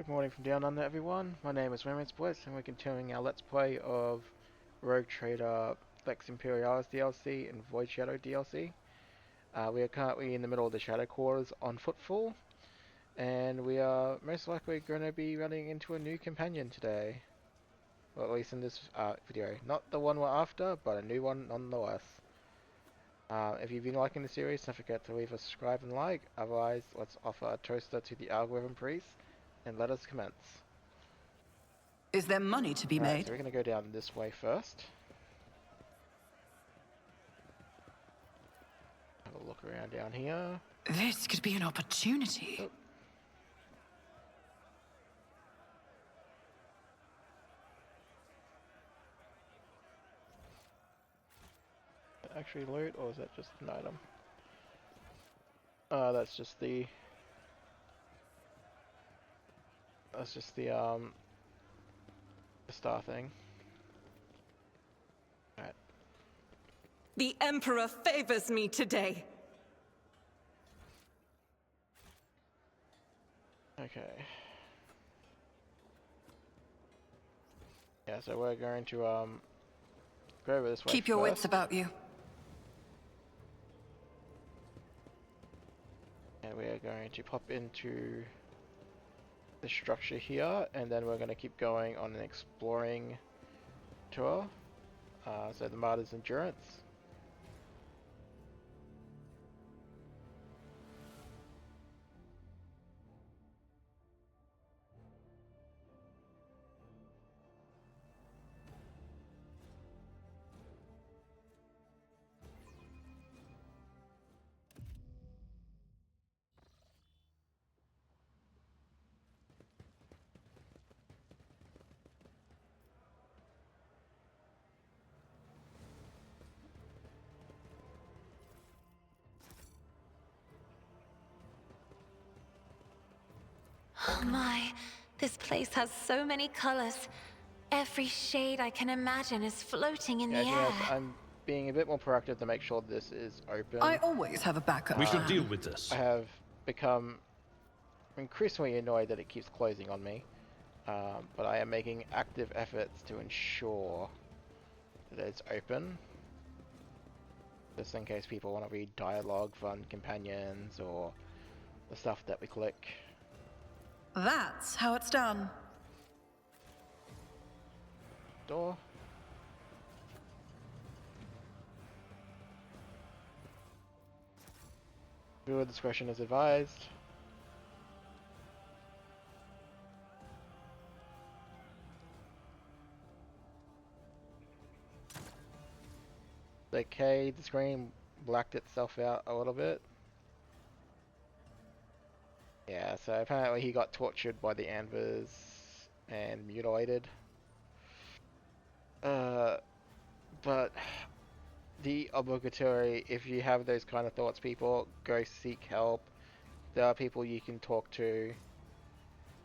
Good morning from down under, everyone. My name is Women's Bliss, and we're continuing our Let's Play of Rogue Trader Lex Imperialis DLC and Void Shadow DLC. We are currently in the middle of the Shadow Quarters on footfall, and we are most likely going to be running into a new companion today. Well, at least in this video. Not the one we're after, but a new one nonetheless. If you've been liking the series, don't forget to leave a subscribe and like. Otherwise, let's offer a toaster to the algorithm priest, and let us commence. Is there money to be made? So we're going to go down this way first. Have a look around down here. This could be an opportunity. Oh. Actually loot, or is that just an item? That's just the... That's just the star thing. Alright. The Emperor favors me today. Okay. Yeah, so we're going to go over this way Keep your first. wits about you. And we are going to pop into the structure here, and then we're going to keep going on an exploring tour. So the Martyr's Endurance. Oh my, this place has so many colors. Every shade I can imagine is floating in the air. I'm being a bit more proactive to make sure this is open. I always have a backup. We shall deal with this. I have become increasingly annoyed that it keeps closing on me, but I am making active efforts to ensure that it's open, just in case people want to read dialogue from companions or the stuff that we click. That's how it's done. Door. Viewer discretion is advised. Okay, the screen blacked itself out a little bit. Yeah, so apparently he got tortured by the Anvers and mutilated. But the obligatory, if you have those kind of thoughts, people, go seek help. There are people you can talk to.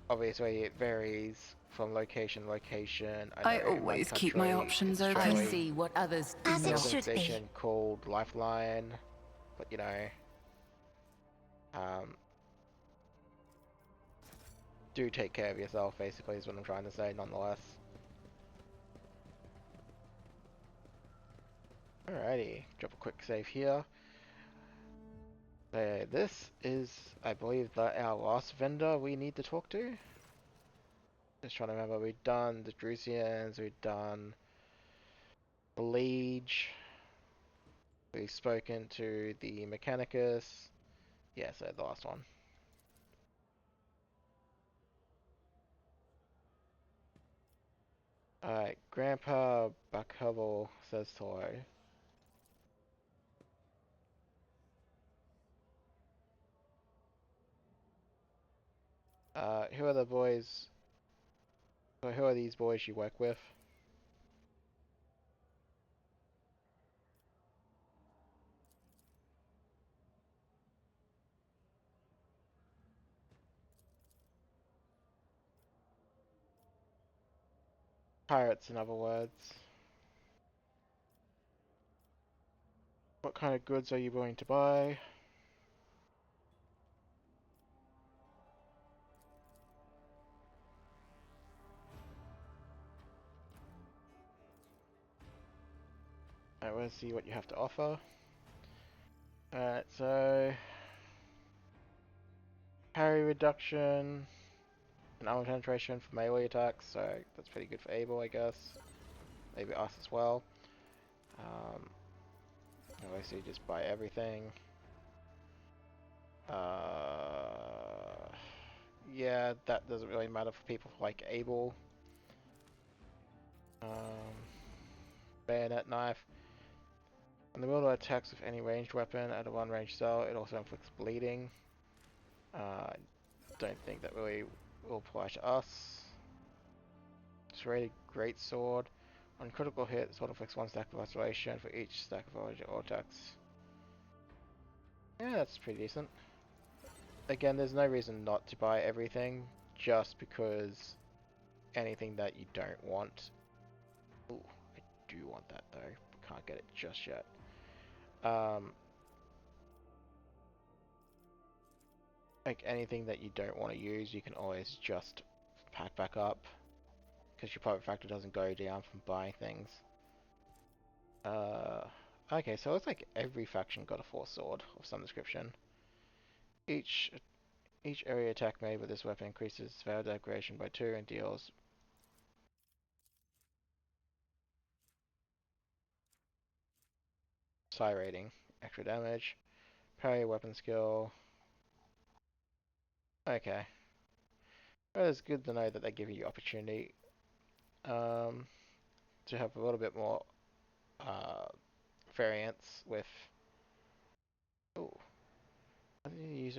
Obviously, it varies from location to location. I always keep my options open. I see what others do. As it should be. Organization called Lifeline, but you know, do take care of yourself. Basically, is what I'm trying to say. Nonetheless. Alrighty, drop a quick save here. This is, I believe, our last vendor we need to talk to. Just trying to remember, we've done the Drusians, we've done the Liege, we've spoken to the Mechanicus. Yeah, so the last one. Alright, Grandpa Buckhovel says hello. Who are the boys? So who are these boys you work with? Pirates, in other words. What kind of goods are you willing to buy? Alright, let's see what you have to offer. Alright, so parry reduction and armor penetration for melee attacks, so that's pretty good for Abel, I guess. Maybe us as well. Obviously just buy everything. Yeah, that doesn't really matter for people like Abel. Bayonet knife. When the wielder attacks with any ranged weapon at a one range cell, it also inflicts bleeding. I don't think that really will apply to us. Serrated greatsword. On critical hit, the sword inflicts 1 stack of isolation for each stack of or attacks. Yeah, that's pretty decent. Again, there's no reason not to buy everything, just because anything that you don't want. Ooh, I do want that though, but can't get it just yet. Like anything that you don't want to use, you can always just pack back up, because your profit factor doesn't go down from buying things. Okay, so it looks like every faction got a force sword of some description. Each area attack made with this weapon increases spell degradation by 2 and deals psi rating, extra damage, parry weapon skill. Okay. Well, it's good to know that they give you opportunity to have a little bit more variance with. Oh, how did you use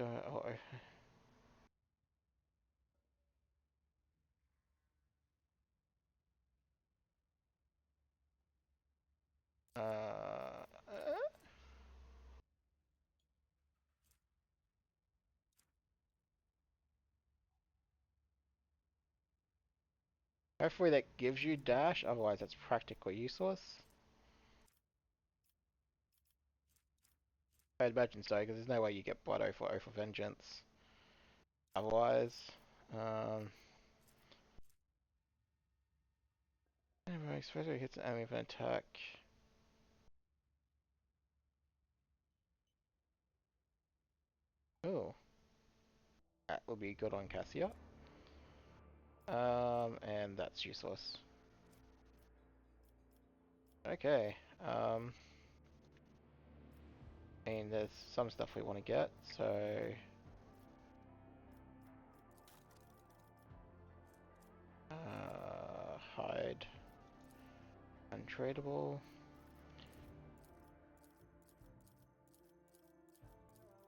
hopefully that gives you dash, otherwise that's practically useless. I'd imagine so, because there's no way you get Blood Oath or Oath of Vengeance. Otherwise, anyway, exposure hits an enemy with an attack. Oh, that will be good on Cassia. And that's useless. Okay, and there's some stuff we want to get, so hide untradeable.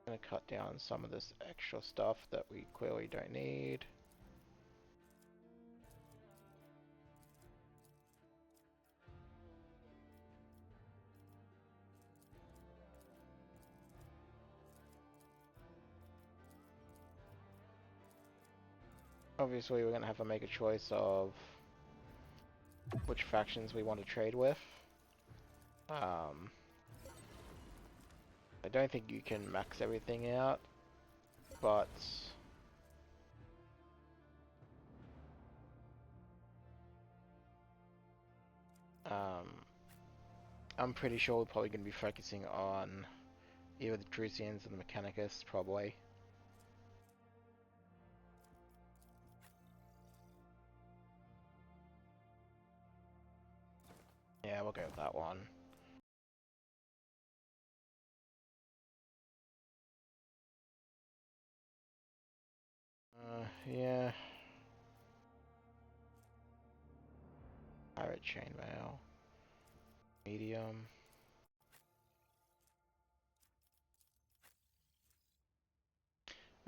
Gonna cut down some of this extra stuff that we clearly don't need. Obviously, we're gonna have to make a choice of which factions we want to trade with. I don't think you can max everything out, but I'm pretty sure we're probably going to be focusing on either the Drusians or the Mechanicus, probably. Yeah, we'll go with that one. Yeah. Pirate chainmail. Medium.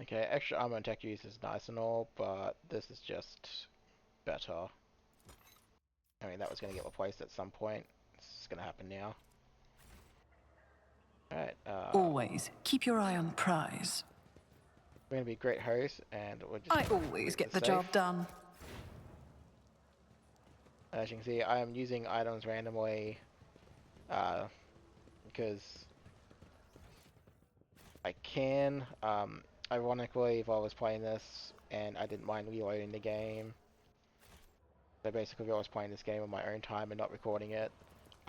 Okay, extra armor and tech use is nice and all, but this is just better. I mean, that was going to get replaced at some point. This is going to happen now. Alright, Always keep your eye on the prize. we're going to be great hosts, and we're just I always get the safe. job done. As you can see, I am using items randomly, because I can. Ironically, if I was playing this and I didn't mind reloading the game, so basically if I was playing this game on my own time and not recording it,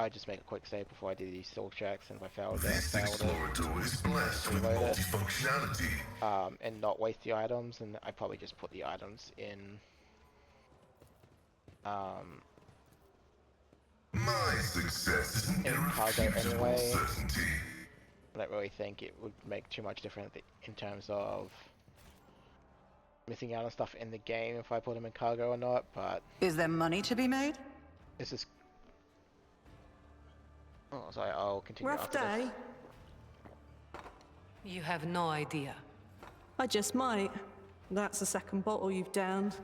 I just make a quick save before I do these soul checks, and if I failed it, This explorator is blessed with Reload it. multifunctionality. And not waste the items, and I probably just put the items in My success is an cargo irrefutable anyway. certainty. I don't really think it would make too much difference in terms of missing out on stuff in the game if I put them in cargo or not, but Is there money to be made? this is... Oh, sorry, I'll continue Rough after this. day. You have no idea. I just might. That's the second bottle you've downed.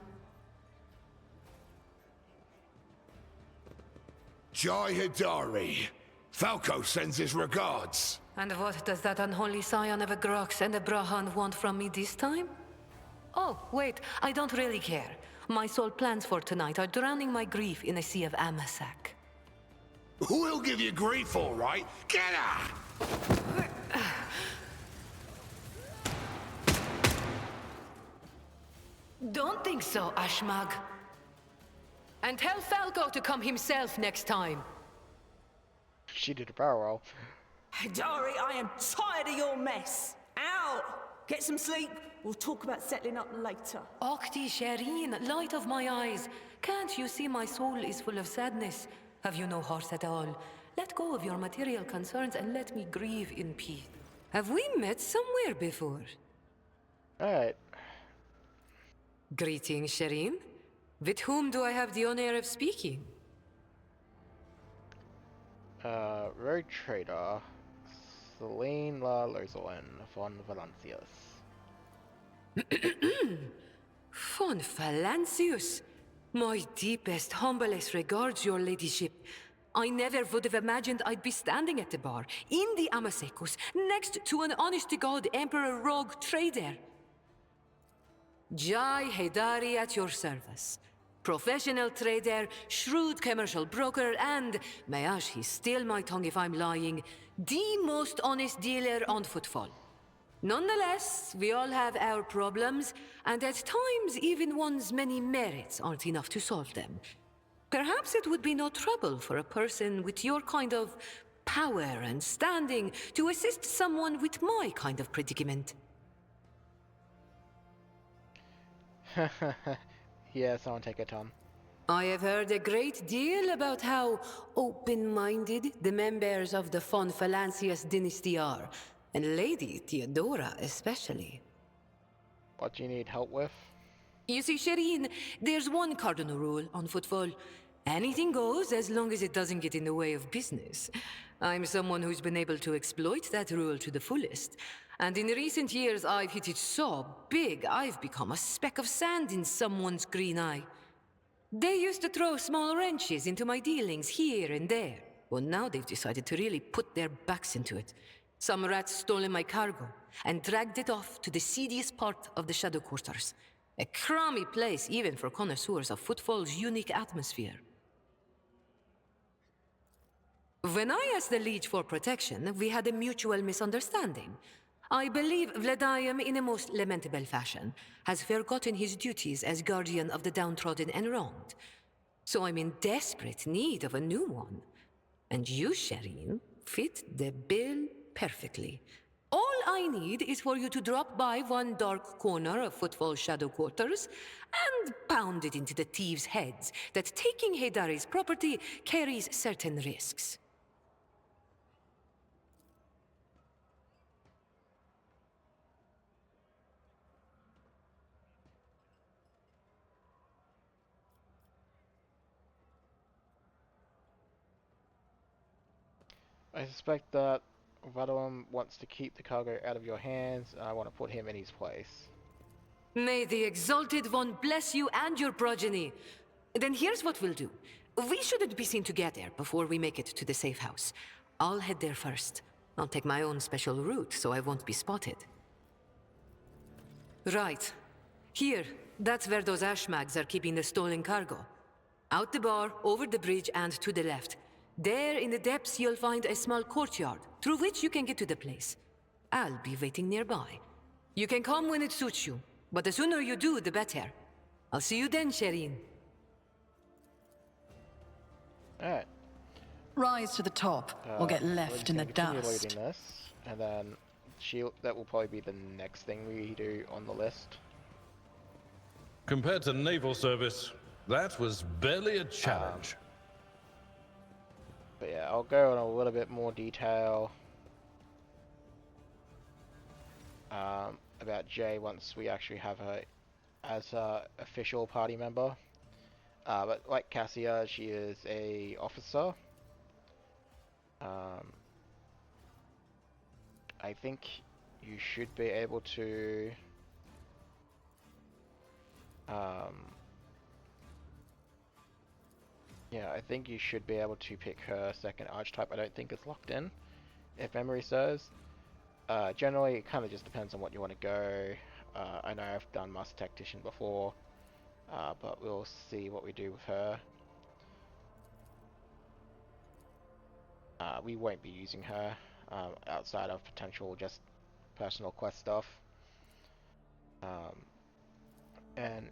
Jai Hidari. Falco sends his regards. And what does that unholy scion of a Grox and a Brahan want from me this time? Oh, wait, I don't really care. My sole plans for tonight are drowning my grief in a sea of Amasak. We'll give you grief, all right. Get her! Don't think so, Ashmag. And tell Falco to come himself next time. She did a barrel roll. Hidari, I am tired of your mess. Out! Get some sleep. We'll talk about settling up later. Okti Shireen, light of my eyes. Can't you see my soul is full of sadness? Have you no heart at all? Let go of your material concerns and let me grieve in peace. Have we met somewhere before? Alright. Greetings, Shireen. With whom do I have the honor of speaking? Road Trader, Celine La Lozorn von Valancius. Von Valancius. My deepest, humblest regards, your ladyship. I never would have imagined I'd be standing at the bar, in the Amasekus, next to an honest-to-God Emperor Rogue Trader. Jai Hidari at your service. Professional trader, shrewd commercial broker, and, may he steal my tongue if I'm lying, the most honest dealer on footfall. Nonetheless, we all have our problems, and at times even one's many merits aren't enough to solve them. Perhaps it would be no trouble for a person with your kind of power and standing to assist someone with my kind of predicament. Yeah, someone take a ton. I have heard a great deal about how open-minded the members of the von Valancius dynasty are, and Lady Theodora especially. What do you need help with? You see, Shireen, there's one cardinal rule on footfall. Anything goes as long as it doesn't get in the way of business. I'm someone who's been able to exploit that rule to the fullest. And in recent years, I've hit it so big, I've become a speck of sand in someone's green eye. They used to throw small wrenches into my dealings here and there. Well, now they've decided to really put their backs into it. Some rats stolen my cargo and dragged it off to the seediest part of the Shadow Quarters. A crummy place even for connoisseurs of footfall's unique atmosphere. When I asked the Liege for protection, we had a mutual misunderstanding. I believe Vladimir, in a most lamentable fashion, has forgotten his duties as guardian of the downtrodden and wronged. So I'm in desperate need of a new one. And you, Shireen, fit the bill perfectly. All I need is for you to drop by one dark corner of Footfall's Shadow Quarters and pound it into the thieves' heads that taking Hidari's property carries certain risks. I suspect that Vadalum wants to keep the cargo out of your hands, and I want to put him in his place. May the Exalted One bless you and your progeny. Then here's what we'll do. We shouldn't be seen together before we make it to the safe house. I'll head there first. I'll take my own special route so I won't be spotted. Right. Here, that's where those ashmags are keeping the stolen cargo. Out the bar, over the bridge, and to the left. There in the depths you'll find a small courtyard, through which you can get to the place. I'll be waiting nearby. You can come when it suits you, but the sooner you do, the better. I'll see you then, Shireen. Alright. Rise to the top, or get we're left just in the gonna continue dust. looting this, and then shield. That will probably be the next thing we do on the list. Compared to naval service, that was barely a challenge. But yeah, I'll go in a little bit more detail about Jay once we actually have her as an official party member. But like Cassia, she is a officer. I think you should be able to yeah, I think you should be able to pick her second archetype. I don't think it's locked in, if memory serves. Generally, it kind of just depends on what you want to go. I know I've done Master Tactician before, but we'll see what we do with her. We won't be using her outside of potential just personal quest stuff. And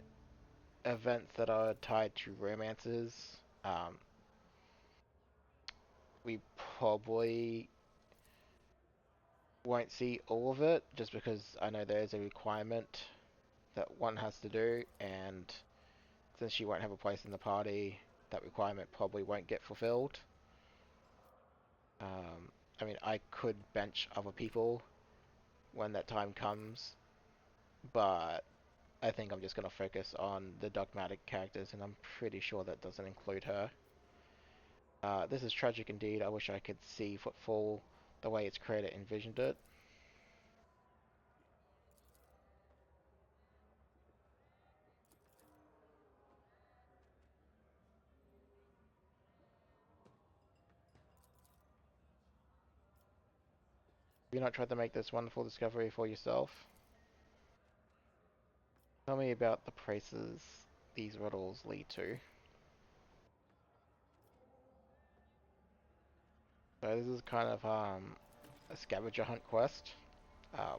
events that are tied to romances, we probably won't see all of it, just because I know there's a requirement that one has to do, and since she won't have a place in the party, that requirement probably won't get fulfilled. I mean, I could bench other people when that time comes, but I think I'm just going to focus on the Dogmatic characters, and I'm pretty sure that doesn't include her. This is tragic indeed. I wish I could see Footfall the way its creator envisioned it. Have you not tried to make this wonderful discovery for yourself? Tell me about the places these riddles lead to. So this is kind of a scavenger hunt quest,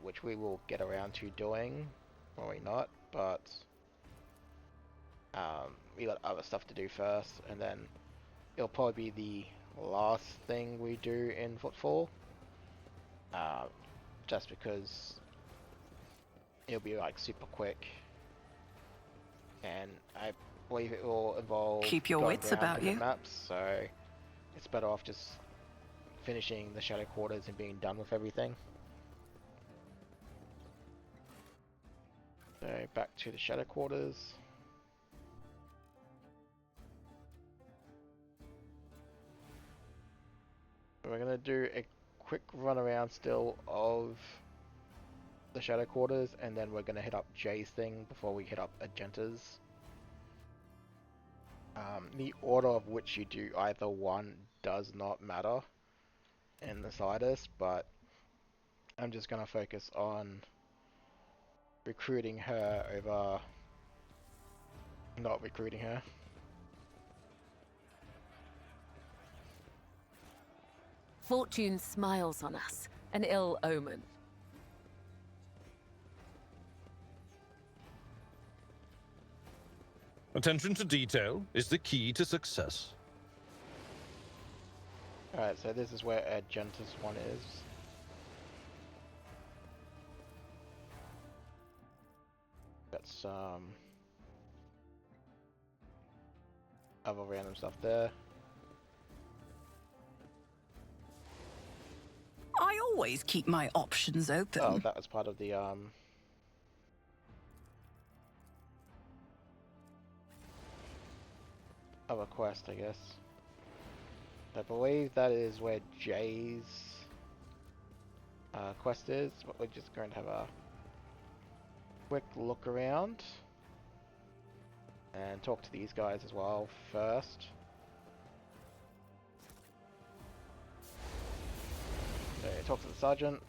which we will get around to doing, or we not, but we got other stuff to do first, and then it'll probably be the last thing we do in Footfall, just because it'll be like super quick, and I believe it will involve Keep your going wits around about different you. maps, so it's better off just finishing the Shadow Quarters and being done with everything. So back to the Shadow Quarters. We're gonna do a quick run around still of the Shadow Quarters, and then we're gonna hit up Jay's thing before we hit up Agenta's. The order of which you do either one does not matter in the slightest, but I'm just gonna focus on recruiting her over not recruiting her. Fortune smiles on us, an ill omen. Attention to detail is the key to success. Alright, so this is where Agenta's one is. Got some other random stuff there. I always keep my options open. Oh, that was part of the other quest, I guess. I believe that is where Jay's quest is, but we're just going to have a quick look around and talk to these guys as well first. So talk to the sergeant.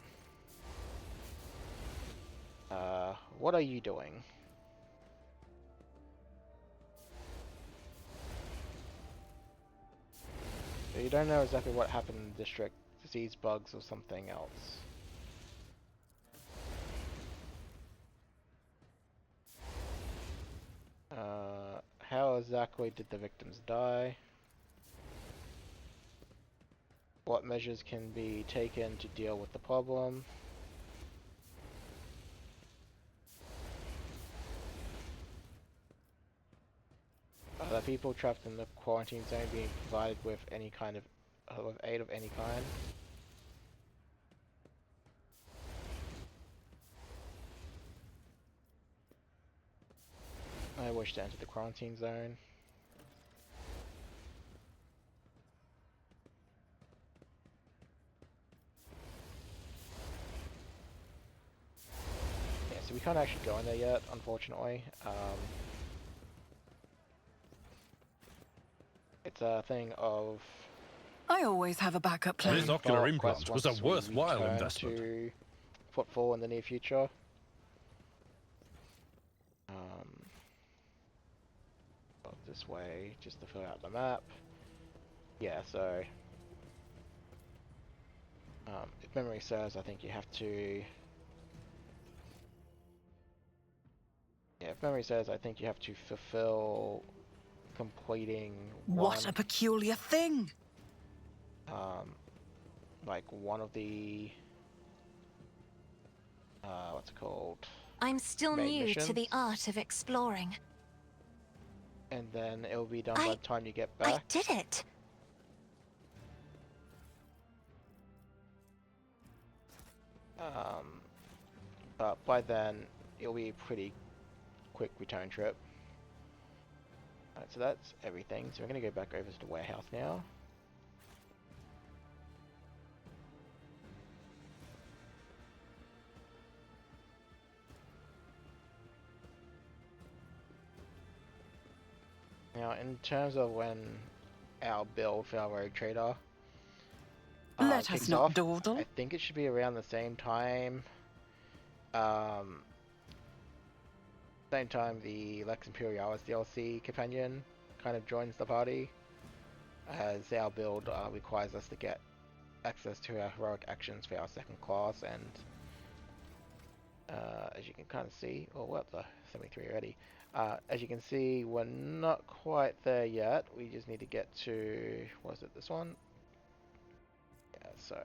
What are you doing? So you don't know exactly what happened in the district, disease bugs or something else. How exactly did the victims die? what measures can be taken to deal with the problem. Are the people trapped in the quarantine zone being provided with any kind of aid of any kind? I wish to enter the quarantine zone. Yeah, so we can't actually go in there yet, unfortunately. It's a thing of... I always have a backup plan. This ocular follow-up quests implant was a once we worthwhile return investment. to Footfall in the near future. Go this way, just to fill out the map. Yeah, so... if memory serves, I think you have to... Yeah, if memory serves, I think you have to fulfill completing What a peculiar thing! like one of the... what's it called? I'm still Main new to missions. the art of exploring. And then it'll be done by the time you get back. I did it! But by then, it'll be a pretty quick return trip. Alright, so that's everything. So we're going to go back over to the warehouse now. Now, in terms of when our build for our road trader Let us kicks not off, dawdle. I think it should be around the same time. Same time the Lex Imperialis DLC companion kind of joins the party, as our build requires us to get access to our heroic actions for our second class, and as you can kind of see, oh, we're up to 73 already. As you can see, we're not quite there yet. We just need to get to, was it this one? Yeah, so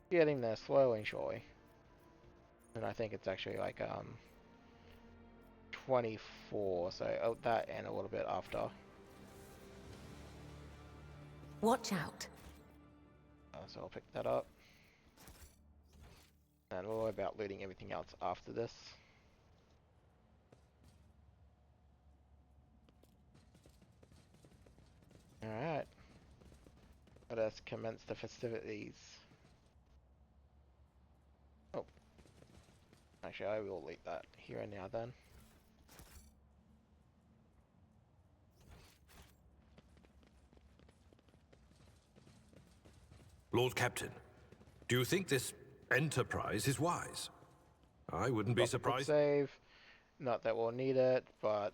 getting there slowly and surely. And I think it's actually like 24, so that and a little bit after. Watch out. So I'll pick that up. And we'll worry about looting everything else after this. Alright. Let us commence the festivities. Oh. Actually, I will leave that here and now then. Lord Captain, do you think this enterprise is wise? I wouldn't be Got the quick surprised. save. Not that we'll need it, but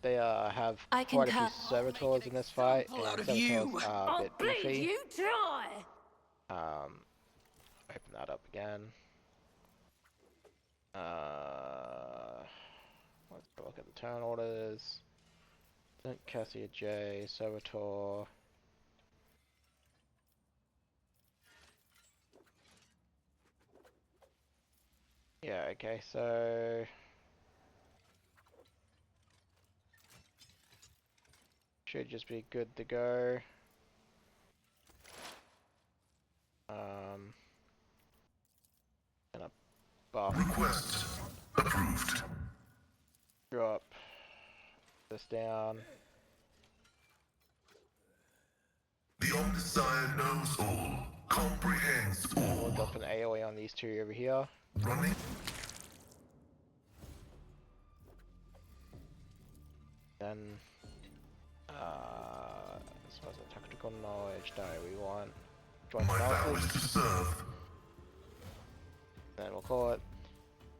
they have I quite a few concur. servitors in this fight, and servitors are a bit beefy. You try. Open that up again. Let's look at the turn orders. Cassia J, Servitor. Yeah, okay, so... should just be good to go. Gonna buff. Request approved. Drop this down. The Omniscient knows all, comprehends We'll all. drop an AoE on these two over here. Running. Then, so as a tactical knowledge, no, we want joint My vow is analysis. to serve. Then we'll call it.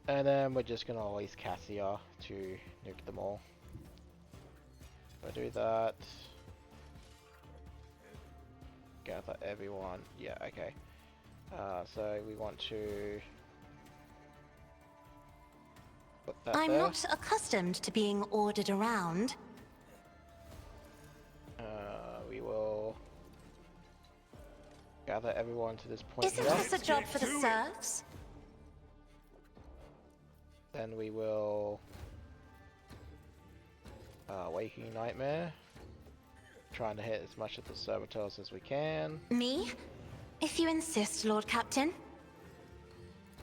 And then we're just gonna always Cassia to nuke them all. We'll do that. Gather everyone. Yeah, okay. So we want to put that I'm there. not accustomed to being ordered around. We will everyone to this point Isn't here. this a job for the serfs? Then we will Waking Nightmare, trying to hit as much of the servitors as we can. Me? If you insist, Lord Captain.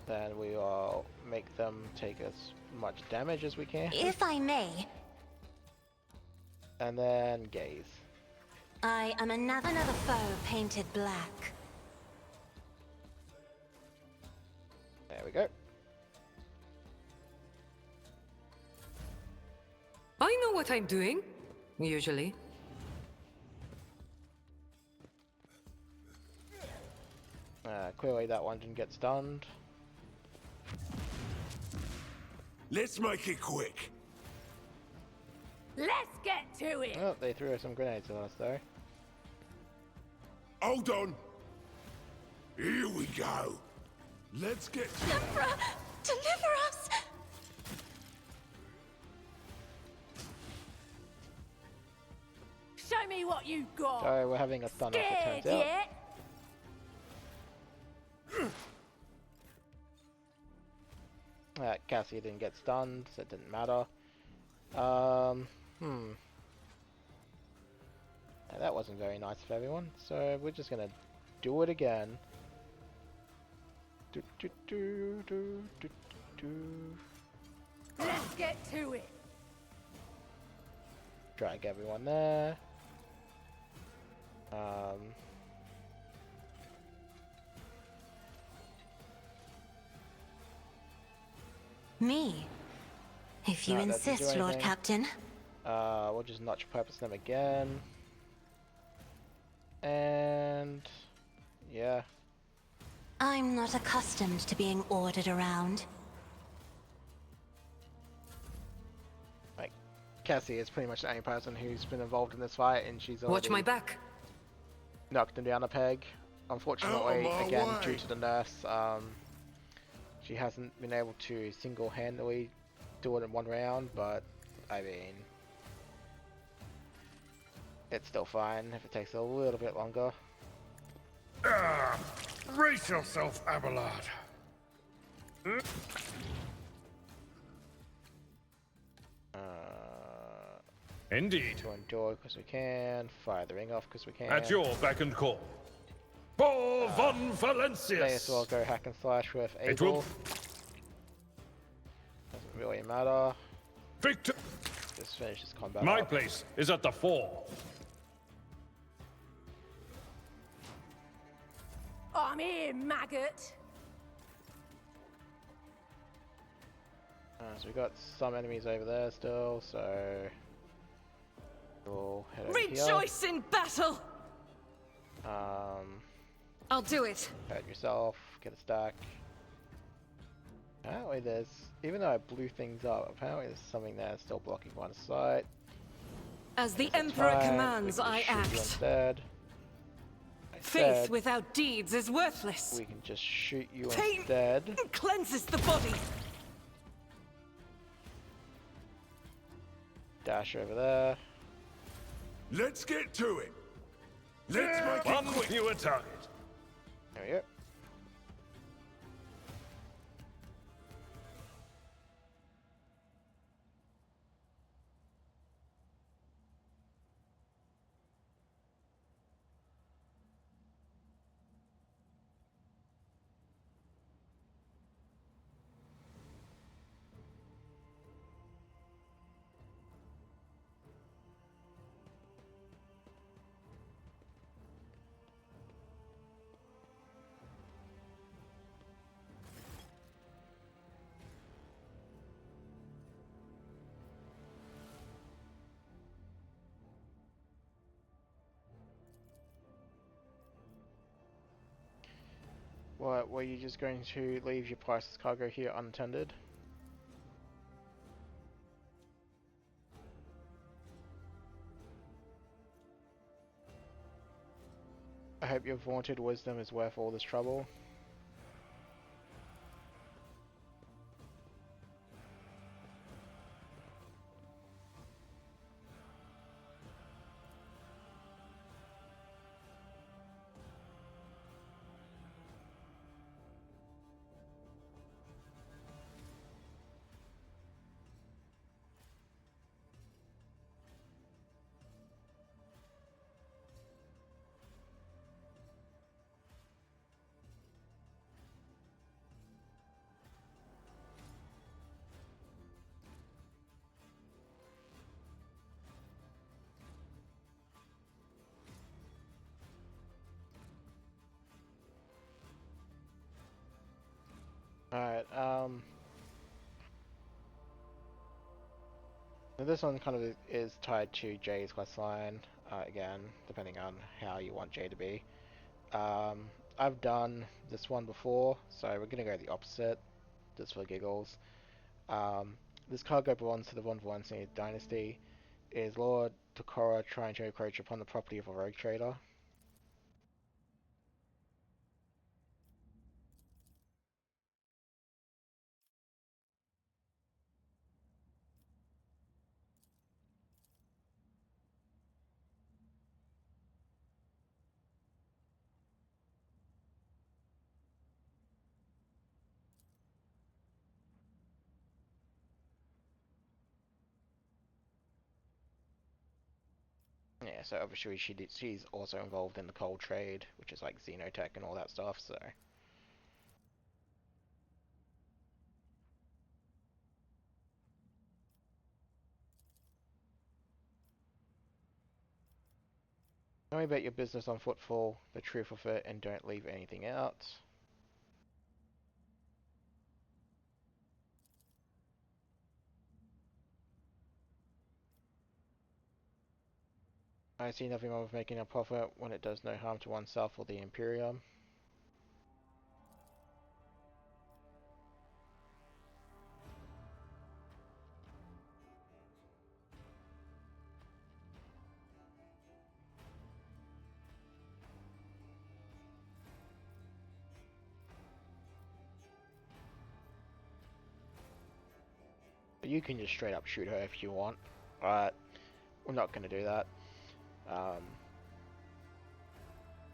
Then we will make them take as much damage as we can. If I may. And then gaze. I am another foe painted black. There we go. I know what I'm doing, usually. Clearly that one didn't get stunned. Let's make it quick. Let's get to it! Oh, they threw some grenades at us though. Hold on. Here we go. Let's get to it. Emperor, deliver us! Show me what you got! So we're having a stun off, it Scared turns out. yet? Cassie didn't get stunned, so it didn't matter. That wasn't very nice of everyone, so we're just gonna do it again. Do, do, do, do, do, do. Let's get to it! Drag everyone there. Me? If you No, that doesn't do insist, Lord anything. Captain. We'll just notch purpose them again. And yeah. I'm not accustomed to being ordered around. Like, Cassie is pretty much the only person who's been involved in this fight, and she's already Watch my back. knocked him down a peg. Unfortunately, Out of my again, way. due to the nurse, she hasn't been able to single-handedly do it in one round, but I mean, it's still fine if it takes a little bit longer. Brace yourself, Abelard. Indeed. To endure because we can, fire the ring off because we can. At your beck and call. For von May Valencius. as well go hack and slash with It will. Abel. Doesn't really matter. Victor. Just finish this combat My up. place is at the fore. I'm here, maggot! So we got some enemies over there still, so we'll head over Rejoice in battle! here. I'll do it. Hurt yourself, get a stack. Apparently there's, even though I blew things up, apparently there's something there still blocking one sight. As the It's Emperor fine, commands, we can I just shoot you act. instead. I Faith said without deeds is worthless. we can just shoot you Pain instead. cleanses the body! Dash over there. Let's get to it. Let's make it One quick. fewer target. There we go. What, were you just going to leave your priceless cargo here unattended? I hope your vaunted wisdom is worth all this trouble. Alright, so this one kind of is tied to Jay's questline, again, depending on how you want Jay to be. I've done this one before, so we're gonna go the opposite, just for giggles. This cargo belongs to the Von Valency dynasty. Is Lord Tokora trying to encroach upon the property of a rogue trader? Yeah, so obviously she's also involved in the coal trade, which is like xenotech and all that stuff, so... Tell me about your business on Footfall, the truth of it, and don't leave anything out. I see nothing wrong with making a profit when it does no harm to oneself or the Imperium. You can just straight up shoot her if you want, but we're not going to do that.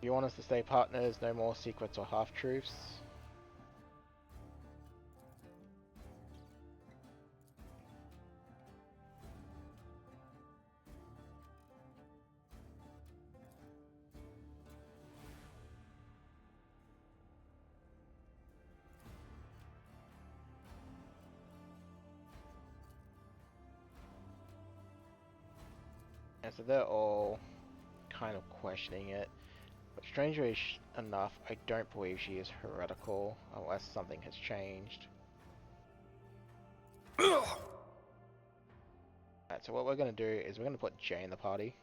You want us to stay partners, no more secrets or half-truths. And so they're all kind of questioning it. But strangely enough, I don't believe she is heretical, unless something has changed. Alright, so what we're going to do is we're going to put Jay in the party.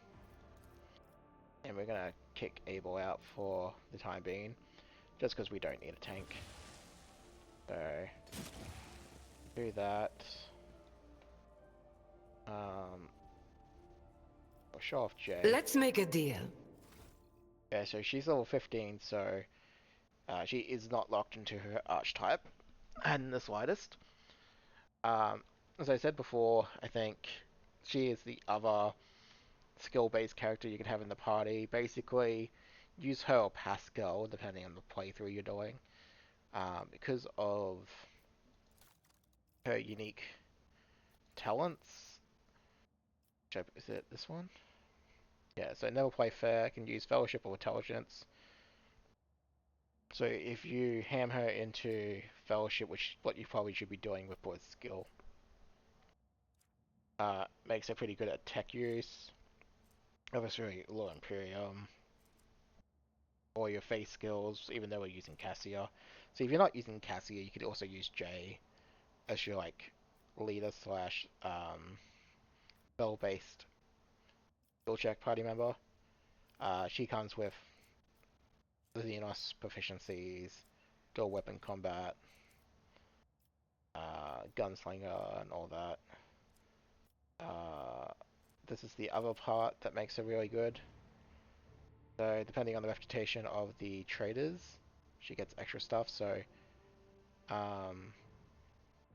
And we're going to kick Abel out for the time being. Just because we don't need a tank. So, do that. We'll show off Jay. Let's make a deal. Yeah, so she's level 15, so she is not locked into her archetype, and the slightest. As I said before, I think she is the other skill-based character you can have in the party. Basically, use her or Pascal, depending on the playthrough you're doing, because of her unique talents. Is it this one? Yeah, so never play fair, can use Fellowship or Intelligence. So if you ham her into Fellowship, which what you probably should be doing with Boyd's skill, makes her pretty good at tech use. Obviously, Law Imperium, or your face skills, even though we're using Cassia. So if you're not using Cassia, you could also use Jay as your like leader slash spell-based skill check party member. She comes with the Xenos proficiencies, dual weapon combat, gunslinger, and all that. This is the other part that makes her really good. So depending on the reputation of the traders, she gets extra stuff. So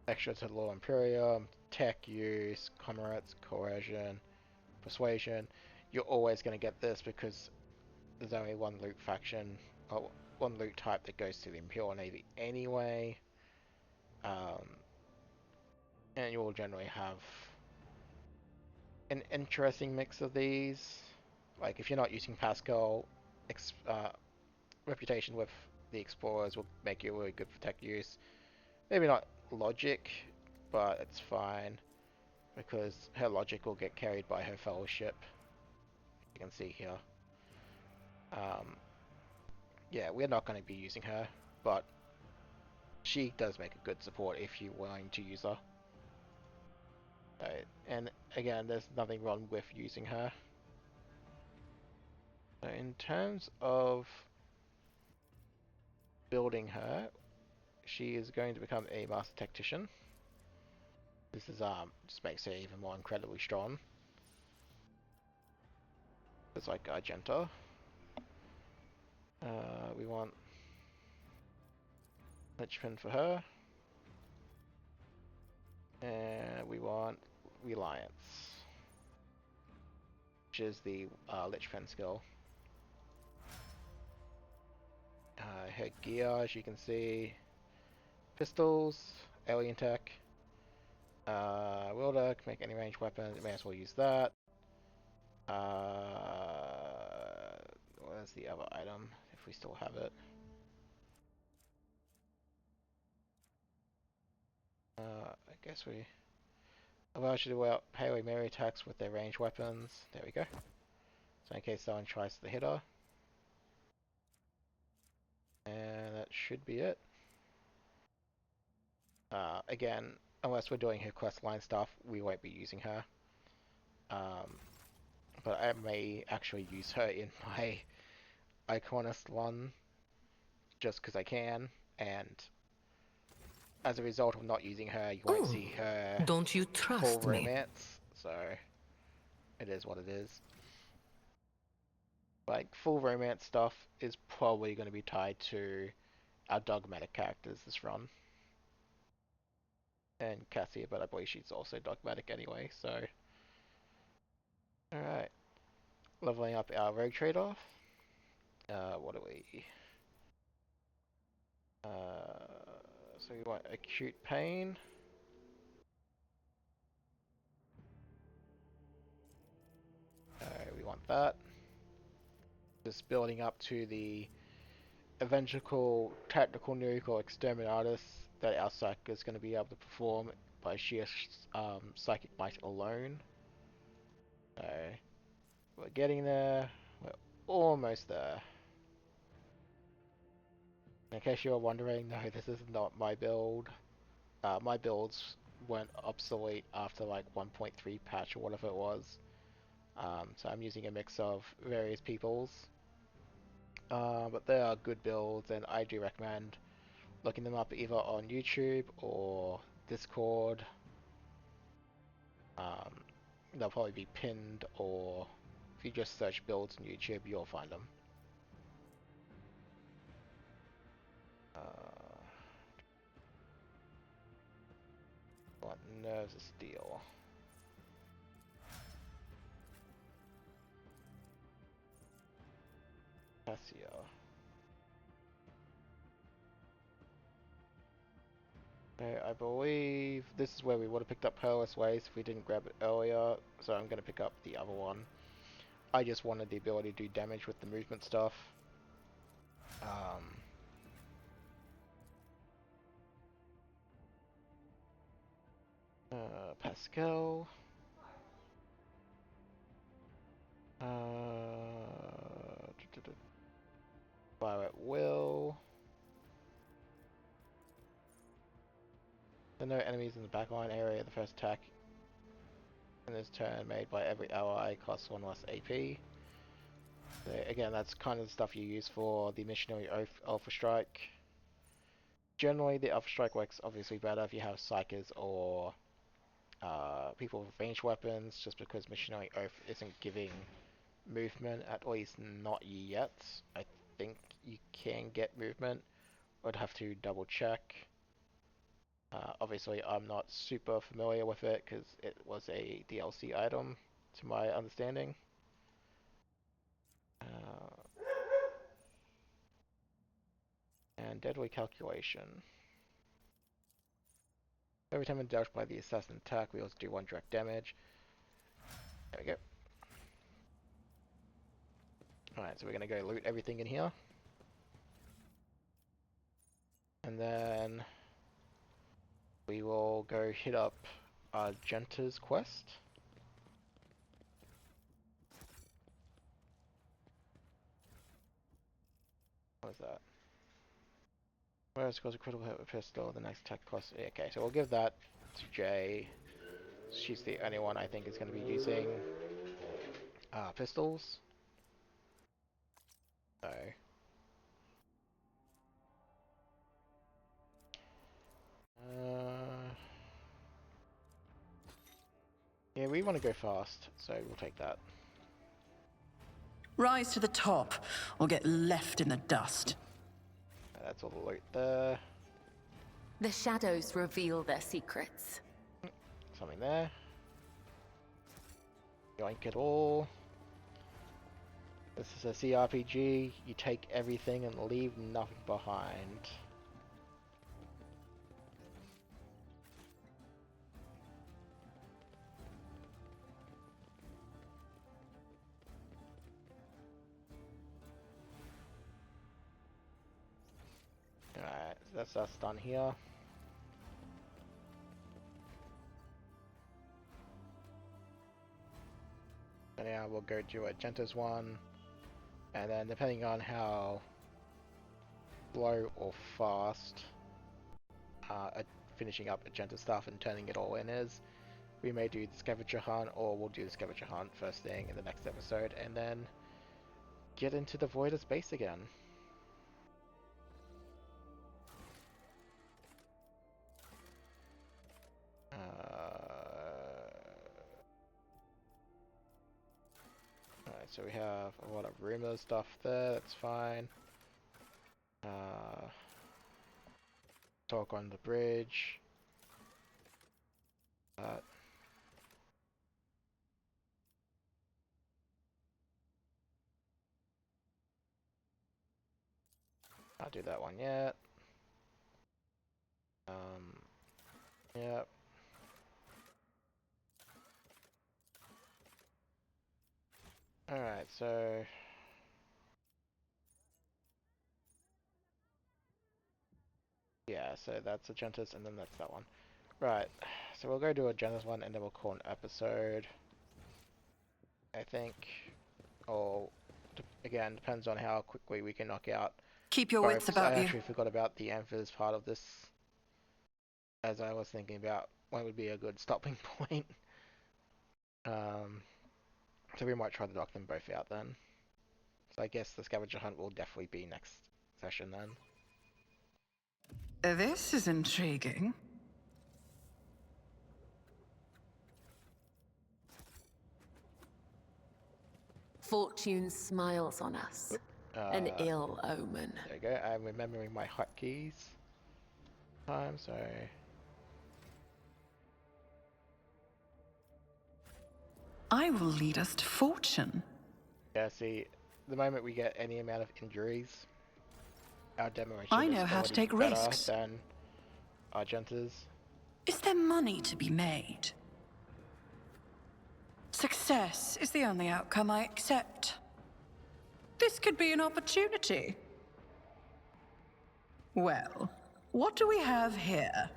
extra to Law Imperium, tech use, commerce, coercion, persuasion. You're always going to get this because there's only one loot faction, or one loot type that goes to the Imperial Navy anyway. And you will generally have an interesting mix of these. Like if you're not using Pascal, reputation with the explorers will make you really good for tech use. Maybe not logic, but it's fine because her logic will get carried by her fellowship. You can see here. Yeah, we're not going to be using her, but she does make a good support if you're willing to use her. Right. And again, there's nothing wrong with using her. So in terms of building her, she is going to become a master tactician. This is just makes her even more incredibly strong. It's like Argenta. We want Lichpin for her. And we want Reliance, which is the Lichpin skill. Her gear, as you can see, pistols, alien tech, wielder, can make any ranged weapon, may as well use that. Where's the other item, if we still have it? I guess we allows you to pay away melee attacks with their ranged weapons. There we go. So in case someone tries to hit her. And that should be it. Again, unless we're doing her quest line stuff, we won't be using her. But I may actually use her in my Iconist one, just because I can, and as a result of not using her, you won't see her Don't you full trust me? romance, so it is what it is. Like, full romance stuff is probably going to be tied to our dogmatic characters this run. And Cassia, but I believe she's also dogmatic anyway, so... Alright. Leveling up our rogue trade-off. What do we... so we want acute pain. We want that. Just building up to the evangelical tactical nuke or exterminatus that our psych is going to be able to perform by sheer psychic might alone. So we're getting there. We're almost there. In case you were wondering, no, this is not my build. My builds went obsolete after like 1.3 patch or whatever it was. So I'm using a mix of various people's. But they are good builds, and I do recommend looking them up either on YouTube or Discord. They'll probably be pinned, or if you just search builds on YouTube, you'll find them. What nerves of steel? Cassia. Okay, I believe this is where we would have picked up Perilous Ways if we didn't grab it earlier, so I'm going to pick up the other one. I just wanted the ability to do damage with the movement stuff. Pascal. Fire at will. There are no enemies in the backline area. The first attack in this turn made by every ally costs 1 less AP. So again, that's kind of the stuff you use for the Missionary Oath Alpha Strike. Generally, the Alpha Strike works obviously better if you have Psychers or people with ranged weapons, just because Missionary Oath isn't giving movement, at least not yet. I think you can get movement. I'd have to double check. Obviously, I'm not super familiar with it because it was a DLC item, to my understanding. And Deadly Calculation. Every time indulged by the assassin attack, we also do 1 direct damage. There we go. Alright, so we're going to go loot everything in here. And then we will go hit up Argenta's quest. What is that? Whereas scores a critical hit with pistol, the next attack costs. Okay, so we'll give that to Jay. She's the only one I think is going to be using pistols. So. Yeah, we want to go fast, so we'll take that. Rise to the top, or get left in the dust. That's all the loot there. The shadows reveal their secrets. Something there. Yoink it all. This is a CRPG. You take everything and leave nothing behind. Alright, so that's us done here. And now we'll go to Argenta's one, and then depending on how slow or fast finishing up Argenta stuff and turning it all in is, we may do the scavenger hunt, or we'll do the scavenger hunt first thing in the next episode, and then get into the void of space again. Alright, so we have a lot of rumor stuff there, that's fine. Talk on the bridge. I'll do that one yet. Yep. Alright, so yeah, so that's Argenta's and then that's that one. Right, so we'll go do Argenta's one and then we'll call an episode, I think. Or, again, depends on how quickly we can knock out. Keep your wits about I you. actually forgot about the Amphibs part of this, as I was thinking about when would be a good stopping point. So we might try to knock them both out then. So I guess the scavenger hunt will definitely be next session then. This is intriguing. Fortune smiles on us. An ill omen. There we go. I'm remembering my hotkeys. So I will lead us to fortune. yeah, see, the moment we get any amount of injuries, our demolition I is know how to already take better risks. than Argenta's. Is there money to be made? Success is the only outcome I accept. This could be an opportunity. Well, what do we have here?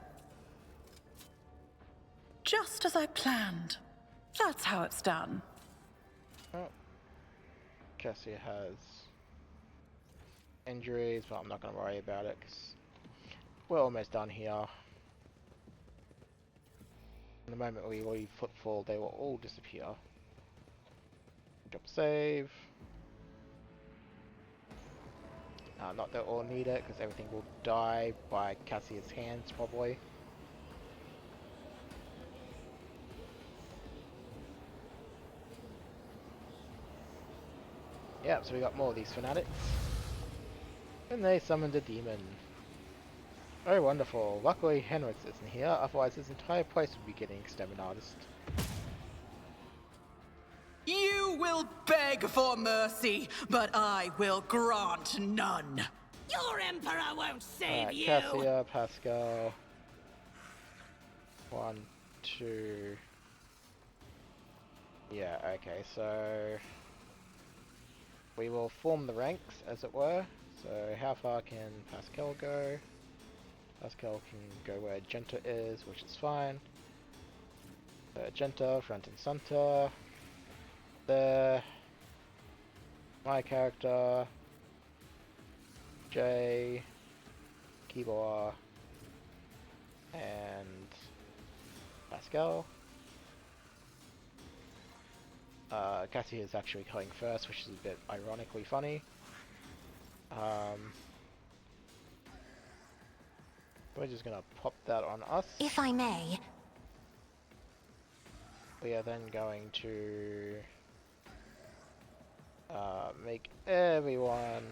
Just as I planned. That's how it's done. Oh. Cassia has injuries, but I'm not going to worry about it because we're almost done here. The moment we leave footfall, they will all disappear. Drop save. Not that we'll need it because everything will die by Cassia's hands probably. Yeah, so we got more of these fanatics. And they summoned a demon. Oh, wonderful. Luckily Henrik's isn't here, otherwise this entire place would be getting exterminated. You will beg for mercy, but I will grant none. Your emperor won't save you! Cassia, Pascal. 1, 2. Yeah, okay, so we will form the ranks, as it were. So how far can Pascal go? Pascal can go where Argenta is, which is fine. So Argenta, front and center. There. My character. Jay. Keyboard, and Pascal. Cassie is actually going first, which is a bit ironically funny. We're just gonna pop that on us. If I may. We are then going to make everyone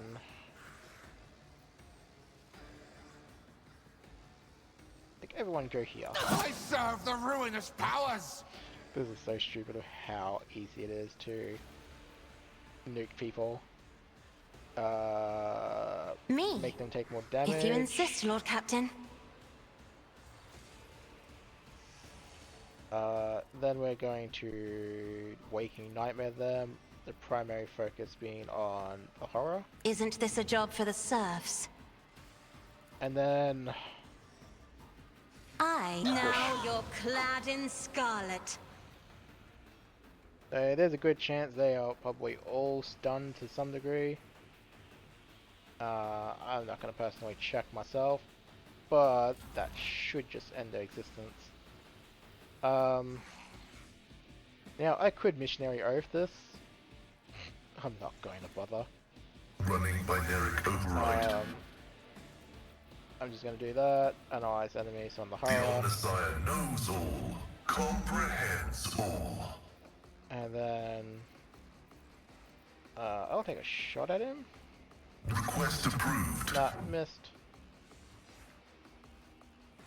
go here. I serve the ruinous powers! This is so stupid of how easy it is to nuke people. Me? Make them take more damage. If you insist, Lord Captain. Then we're going to Waking Nightmare them, the primary focus being on the horror. Isn't this a job for the serfs? And then... Now you're clad in scarlet. there's a good chance they are probably all stunned to some degree. I'm not going to personally check myself, but that should just end their existence. Now I could missionary oath this. I'm not going to bother. Running binaric override. I'm just going to do that. Analyze enemies on the horror. Omnissiah knows all, comprehends all. And then I'll take a shot at him. Request approved. Nah, missed.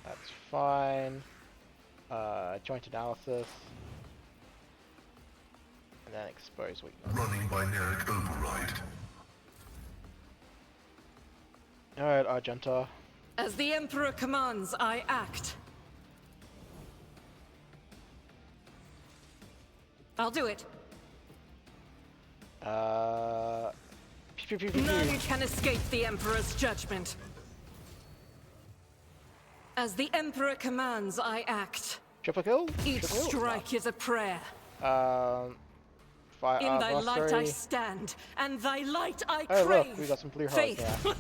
That's fine. Joint analysis. And then expose weakness. Running binaric override. Alright, Argenta. As the Emperor commands, I act. I'll do it. None can escape the Emperor's judgment. As the Emperor commands, I act. Triple kill? Each Triple kill? strike is a prayer. Fire In thy light I glossary. stand, and thy light I Oh crave. look, we got some blue hearts Faith. now.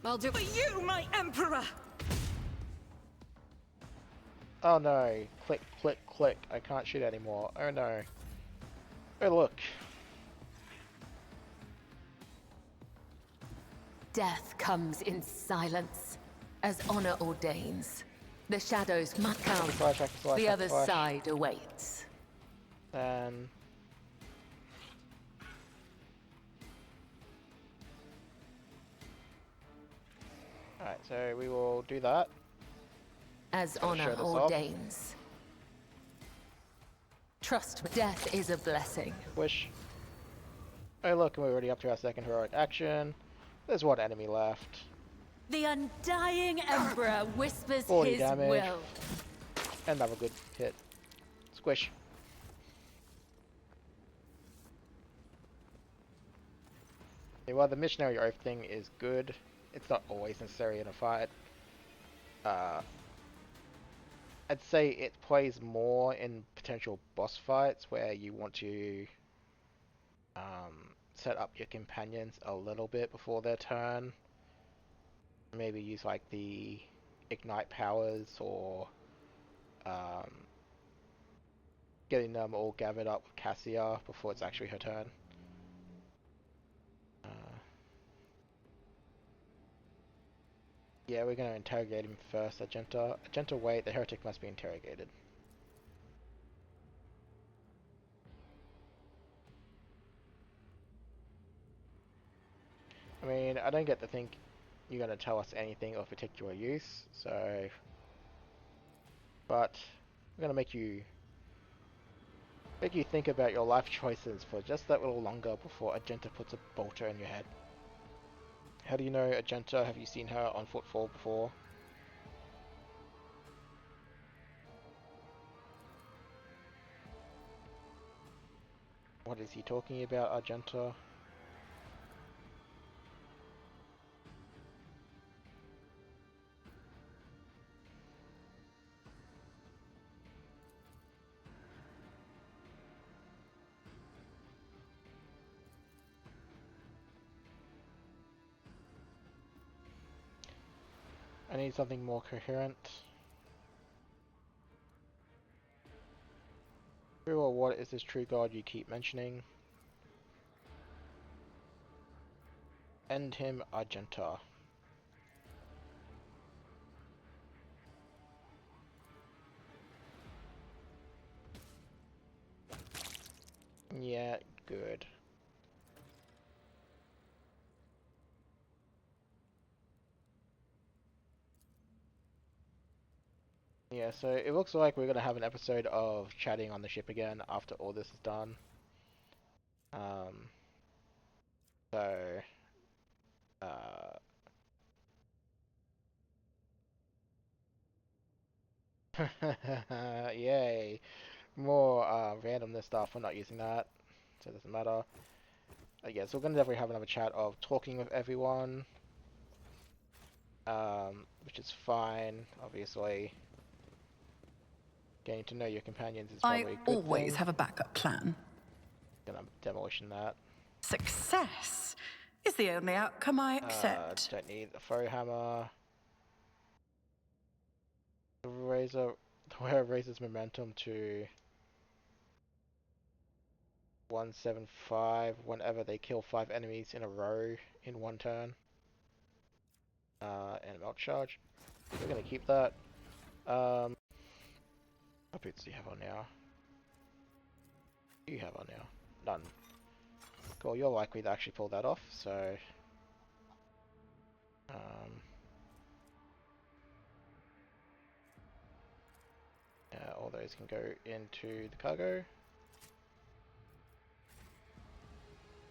I'll do it for you, my Emperor! Oh no, click, click, click. I can't shoot anymore. Oh no. Oh look. Death comes in silence, as honor ordains. The shadows must count. The other side awaits. Then... Alright, so we will do that. As Gotta honor show this off. ordains. Trust me, death is a blessing. Wish. Oh look, we're already up to our second heroic action. There's one enemy left. The undying Emperor whispers 40 his damage. will. Another good hit. Squish. Yeah, well, the missionary oath thing is good. It's not always necessary in a fight. I'd say it plays more in potential boss fights where you want to set up your companions a little bit before their turn. Maybe use like the ignite powers or getting them all gathered up with Cassia before it's actually her turn. Yeah, we're going to interrogate him first, Argenta. Argenta, wait, the heretic must be interrogated. I mean, I don't get to think you're going to tell us anything of particular use, so... But, I'm going to make you think about your life choices for just that little longer before Argenta puts a bolter in your head. How do you know Argenta? Have you seen her on footfall before? What is he talking about, Argenta? I need something more coherent. Who or what is this true god you keep mentioning? End him, Argenta. Yeah, good. Yeah, so it looks like we're gonna have an episode of chatting on the ship again after all this is done. So, yay, more randomness stuff. We're not using that, so it doesn't matter. Yeah, so we're gonna definitely have another chat of talking with everyone, which is fine, obviously. Getting to know your companions is probably a good thing. I always have a backup plan. Gonna demolition that. Success is the only outcome I accept. Don't need a throw hammer. The where it raises momentum to 175 whenever they kill 5 enemies in a row in one turn. And a melt charge. We're gonna keep that. What boots do you have on now? You have on now? None. Cool, you're likely to actually pull that off, so... yeah, all those can go into the cargo.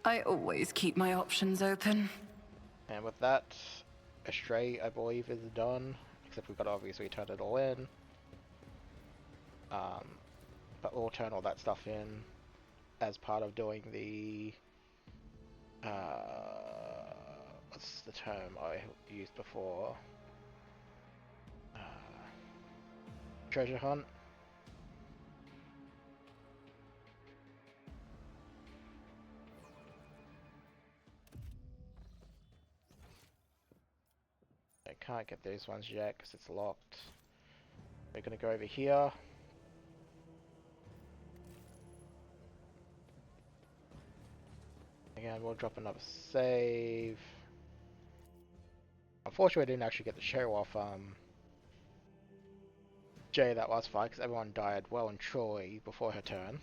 I always keep my options open. And with that, Astray, I believe, is done. Except we've got to obviously turn it all in. But we'll turn all that stuff in as part of doing the... what's the term I used before? Treasure hunt. I can't get those ones yet because it's locked. We're gonna go over here. Again, we'll drop another save. Unfortunately, I didn't actually get to show off Jay that last fight because everyone died well and truly before her turn.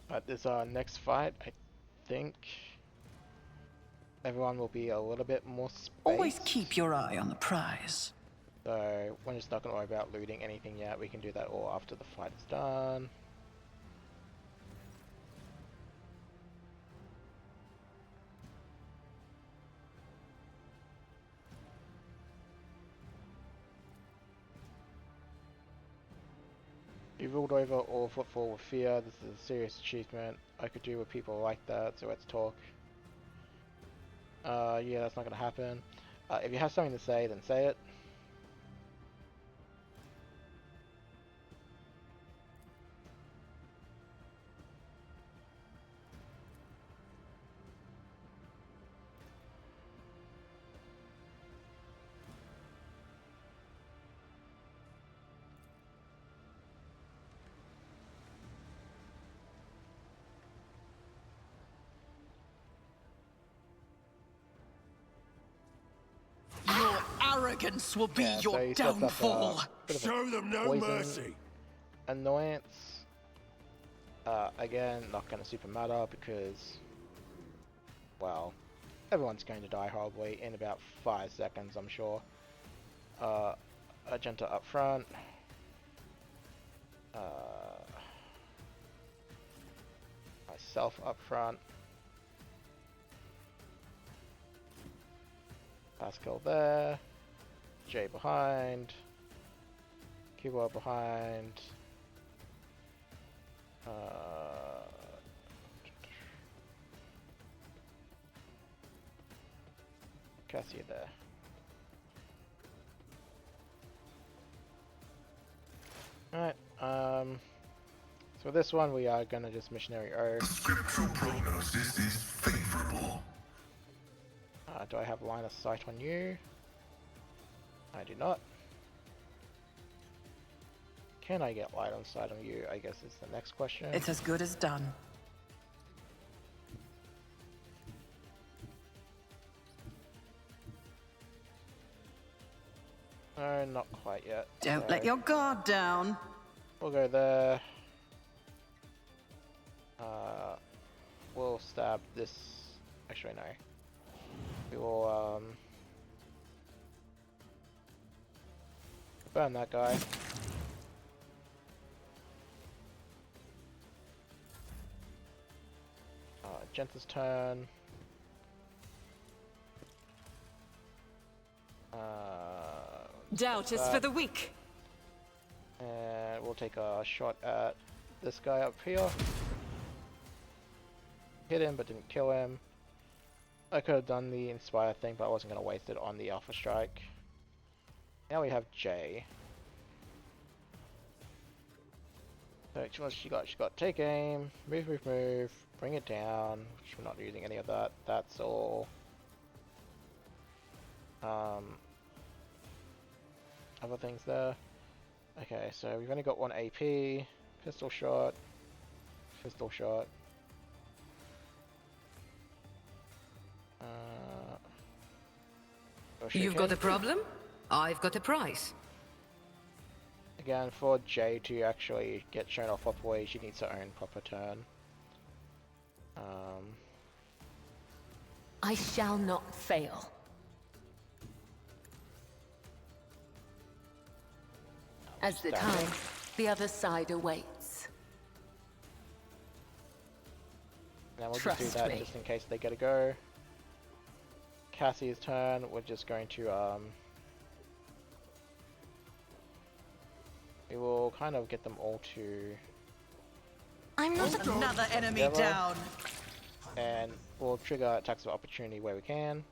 But this next fight, I think everyone will be a little bit more spaced. Always keep your eye on the prize. So we're just not going to worry about looting anything yet. We can do that all after the fight is done. You ruled over all footfall with fear. This is a serious achievement. I could do with people like that, so let's talk. Yeah, that's not going to happen. If you have something to say, then say it. Arrogance will be So your he stepped up, downfall. Show them no poison mercy. Annoyance. Again, not going to super matter because, well, everyone's going to die horribly in about 5 seconds, I'm sure. Argenta up front. Myself up front. Pascal there. Jay behind. Keyboard behind. Cassia there. Alright, so this one we are gonna just missionary Earth. Scriptural prognosis is favorable. Do I have line of sight on you? I do not. Can I get line of sight on you? I guess is the next question. It's as good as done. No, not quite yet. Don't let your guard down. We'll go there. We'll stab this. Actually, no. We will burn that guy. Genta's turn. Doubt is for the weak. And we'll take a shot at this guy up here. Hit him, but didn't kill him. I could have done the Inspire thing, but I wasn't going to waste it on the Alpha Strike. Now we have Jay. So what she got? She got take aim, move, move, move, bring it down, which we're not using any of that. That's all. Other things there. Okay, so we've only got one AP. Pistol shot. Pistol shot. You've got a problem? I've got a prize. Again, for Jay to actually get shown off properly, she needs her own proper turn. I shall not fail. As the time, the other side awaits. Now we'll just do that just in case they get a go. Cassie's turn, we're just going to we will kind of get them all to I'm not Another enemy together. down. And we'll trigger attacks of opportunity where we can.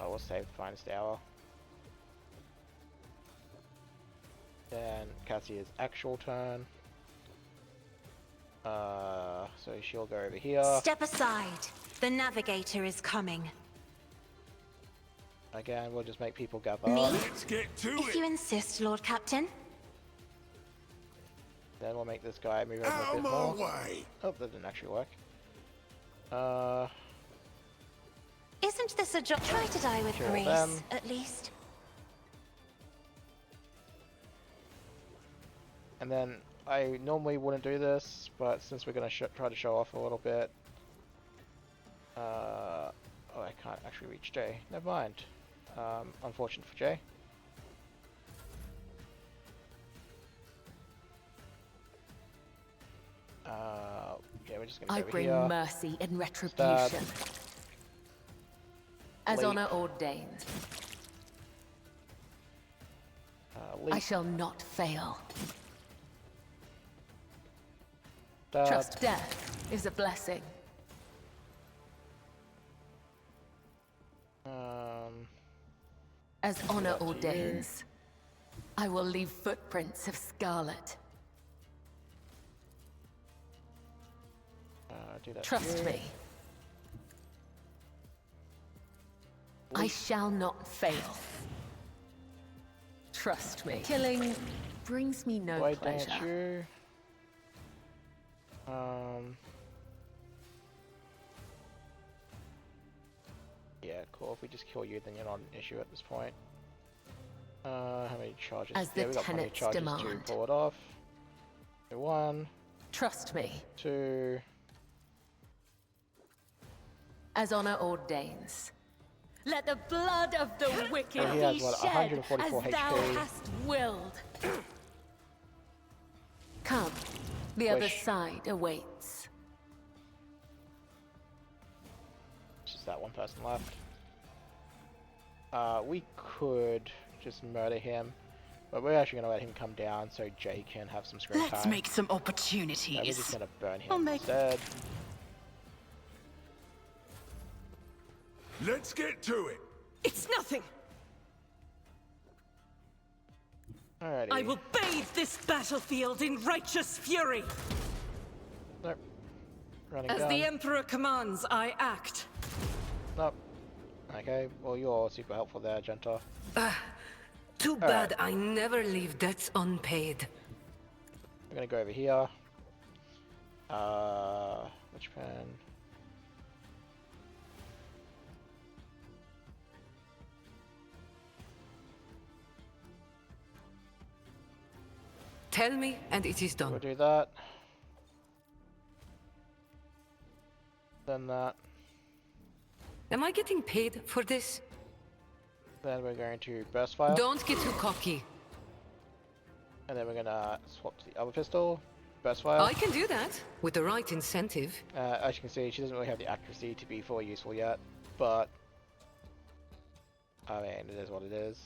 We'll save Finest Hour. Then Cassia's actual turn. So she'll go over here. Step aside. The navigator is coming. Again, we'll just make people gather. Me? Let's get to If it. you insist, Lord Captain. Then we'll make this guy move over Out a of bit my more. way. Oh, that didn't actually work. Isn't this a job? Try to die with Kill grace, them. at least. And then I normally wouldn't do this, but since we're going to try to show off a little bit. Oh, I can't actually reach Jay. Never mind. Unfortunate for Jay. Yeah, we're just going to I go over bring here. mercy and retribution. As Leap. honor ordains. Leap. I shall not fail. Stab. Trust death is a blessing. As honor that to you. ordains, I will leave footprints of scarlet. Do that to Trust you. me. I shall not fail. Trust me. Killing brings me no Why don't pleasure. you? Yeah, cool. If we just kill you, then you're not an issue at this point. How many charges? As Yeah, the we got plenty of tenets charges demand. to pull it off. 1, Trust me. 2. As honor ordains. Let the blood of the wicked he has, be what, shed 144 as thou HP. hast willed. Come, the other Wish. side awaits. Just that one person left. We could just murder him, but we're actually going to let him come down so Jay can have some screen Let's time. make some So we're just opportunities. going to burn I'll him make- instead. Let's get to it. It's nothing. Alrighty. I will bathe this battlefield in righteous fury. Nope. Running As down. the Emperor commands, I act. Nope. Okay, well you're super helpful there, Genta. Too bad I never leave debts unpaid. We're gonna go over here. Which pen? Tell me, and it is We'll done. do that. Then that. Am I getting paid for this? Then we're going to burst fire. Don't get too cocky. And then we're gonna swap to the other pistol. Burst fire. I can do that, with the right incentive. As you can see, she doesn't really have the accuracy to be fully useful yet, but I mean, it is what it is.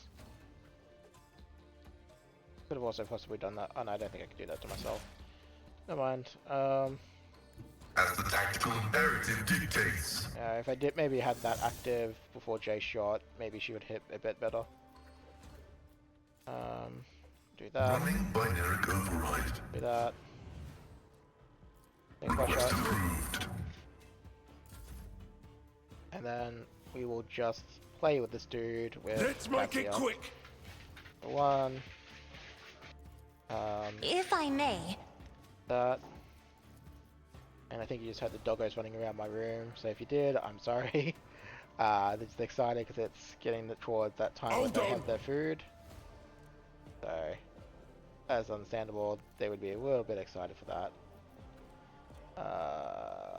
Could have also possibly done that. Oh no, I don't think I could do that to myself. Never mind. As the tactical imperative dictates. If I did maybe had that active before Jay shot, maybe she would hit a bit better. Do that. Running binary override. Do that. Then crush Request it. approved. And then we will just play with this dude with Let's make it Cassia. quick. One. If I may, That. And I think you just had the doggos running around my room. So if you did, I'm sorry. They're just excited because it's getting towards that time when they have their food. So, as understandable, they would be a little bit excited for that.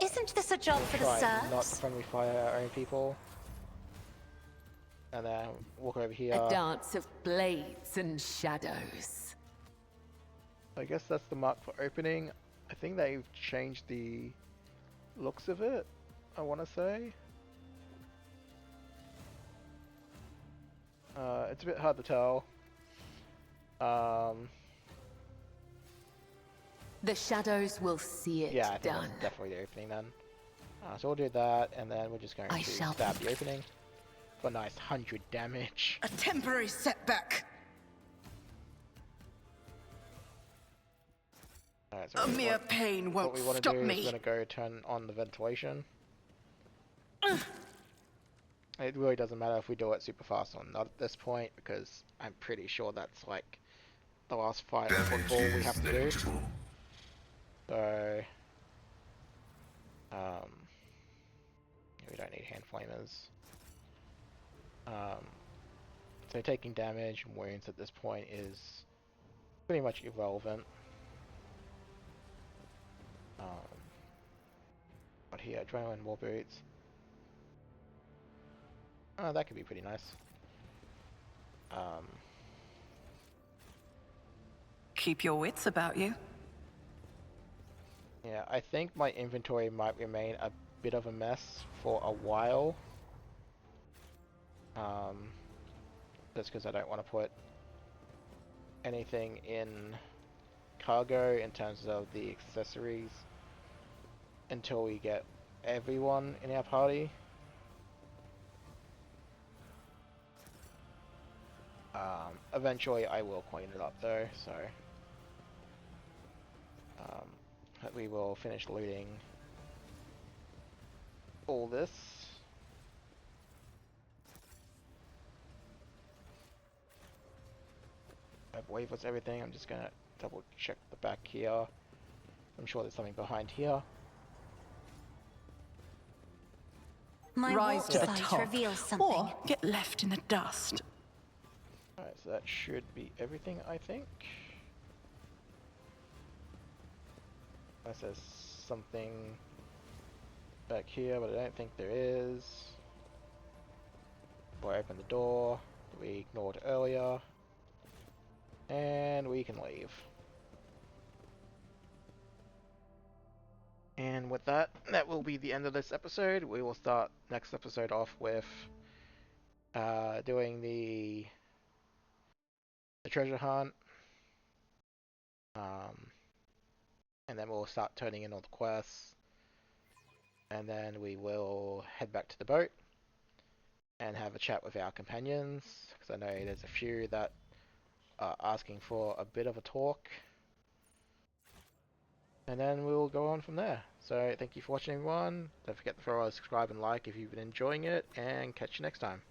isn't this a job We'll for the try not serfs? friendly fire our own people. And then walk over here. A dance of blades and shadows. I guess that's the mark for opening. I think they've changed the looks of it, I want to say. It's a bit hard to tell. The shadows will see it Yeah, I think done. that's definitely the opening then. So we'll do that, and then we're just going I to shall stab the opening for a nice 100 damage. A temporary setback. Alright, so A mere pain what won't we want to stop do is me. we're going to go turn on the ventilation. It really doesn't matter if we do it super fast or not at this point, because I'm pretty sure that's like the last fight of Damage football we is have to do. negligible. So, we don't need hand flamers. So taking damage and wounds at this point is pretty much irrelevant. But here, adrenaline war boots. Oh, that could be pretty nice. Keep your wits about you. Yeah, I think my inventory might remain a bit of a mess for a while. Just because I don't want to put anything in cargo in terms of the accessories until we get everyone in our party. Eventually I will clean it up though, so we will finish looting all this. I believe that's everything. I'm just gonna double check the back here. I'm sure there's something behind here. My Rise to the sight top, reveals something. or get left in the dust. Alright, so that should be everything, I think. Unless there's something back here, but I don't think there is. Or open the door that we ignored earlier. And we can leave. And with that, that will be the end of this episode. We will start next episode off with doing the treasure hunt. And then we'll start turning in all the quests. And then we will head back to the boat and have a chat with our companions, because I know there's a few that asking for a bit of a talk. And then we'll go on from there. So thank you for watching, everyone. Don't forget to throw a subscribe and like if you've been enjoying it, and catch you next time.